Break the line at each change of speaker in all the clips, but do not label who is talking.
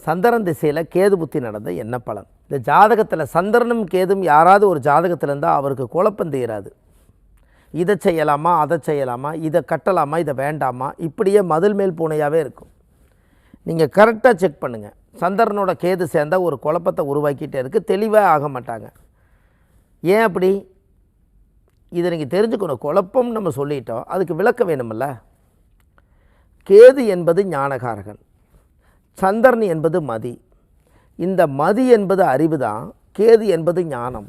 சந்திரன் திசையில் கேது புத்தி நடந்த என்ன பலன்? இந்த ஜாதகத்தில் சந்திரனும் கேதும் யாராவது ஒரு ஜாதகத்தில் இருந்தால் அவருக்கு குழப்பம் தீராது. இதை செய்யலாமா, அதை செய்யலாமா, இதை கட்டலாமா, இதை வேண்டாமா, இப்படியே மதில் மேல் பூனையாகவே இருக்கும். நீங்கள் கரெக்டாக செக் பண்ணுங்கள். சந்திரனோட கேது சேர்ந்தால் ஒரு குழப்பத்தை உருவாக்கிட்டே இருக்குது, தெளிவாக ஆக மாட்டாங்க. ஏன் அப்படி? இதை நீங்கள் தெரிஞ்சுக்கணும். குழப்பம் நம்ம சொல்லிட்டோம், அதுக்கு விளக்க வேணுமில்ல. கேது என்பது ஞானகாரகன், சந்திரன் என்பது மதி. இந்த மதி என்பது அறிவு தான், கேது என்பது ஞானம்.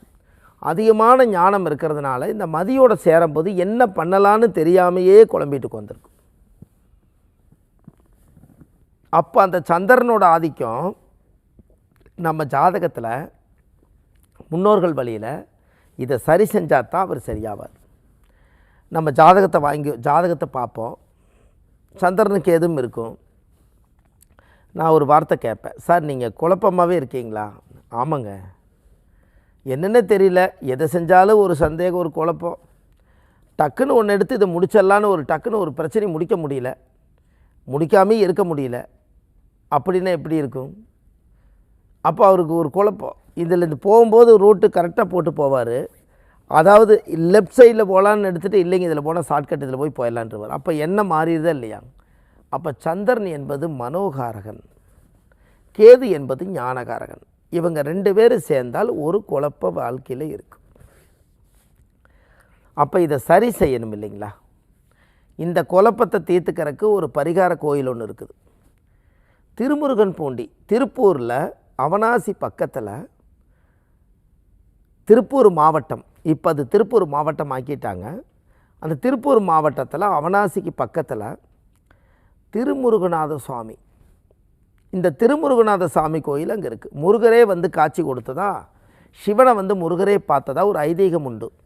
அதிகமான ஞானம் இருக்கிறதுனால இந்த மதியோடு சேரும்போது என்ன பண்ணலான்னு தெரியாமையே குழம்பிட்டு வந்திருக்கும். அப்போ அந்த சந்திரனோட ஆதிக்கம் நம்ம ஜாதகத்தில் முன்னோர்கள் வழியில் இதை சரி செஞ்சால் தான் அவர் சரியாவார். நம்ம ஜாதகத்தை பார்ப்போம், சந்திரனுக்கு எதுவும் இருக்கும். நான் ஒரு வார்த்தை கேட்பேன், சார் நீங்கள் குழப்பமாகவே இருக்கீங்களா? ஆமாங்க, என்னென்ன தெரியல, எதை செஞ்சாலும் ஒரு சந்தேகம், ஒரு குழப்பம். டக்குன்னு ஒன்று எடுத்து இதை முடிச்சிடலான்னு டக்குன்னு ஒரு பிரச்சனை முடிக்க முடியல, முடிக்காமே இருக்க முடியல. அப்படின்னா எப்படி இருக்கும்? அப்போ அவருக்கு ஒரு குழப்பம். இதில் இது போகும்போது ரூட்டு கரெக்டாக போட்டு போவார். அதாவது லெஃப்ட் சைடில் போகலான்னு எடுத்துகிட்டு, இல்லைங்க இதில் போனால் ஷார்ட்கட் இதில் போய் போயிடலான்றவர். அப்போ என்ன மாறிடுதா இல்லையா? அப்போ சந்திரன் என்பது மனோகாரகன், கேது என்பது ஞானகாரகன். இவங்க ரெண்டு பேரும் சேர்ந்தால் ஒரு குழப்ப வாழ்க்கையில் இருக்கும். அப்போ இதை சரி செய்யணும் இல்லைங்களா? இந்த குழப்பத்தை தீர்த்துக்கிறதுக்கு ஒரு பரிகார கோயில் ஒன்று இருக்குது, திருமுருகன் பூண்டி, திருப்பூரில் அவனாசி பக்கத்தில், திருப்பூர் மாவட்டம். இப்போ அது திருப்பூர் மாவட்டம் ஆக்கிட்டாங்க. அந்த திருப்பூர் மாவட்டத்தில் அவனாசிக்கு பக்கத்தில் திருமுருகநாத சுவாமி, இந்த திருமுருகநாத சாமி கோயில் அங்கே இருக்குது. முருகரே வந்து காட்சி கொடுத்ததா, சிவனை வந்து முருகரே பார்த்ததா ஒரு ஐதீகம் உண்டு.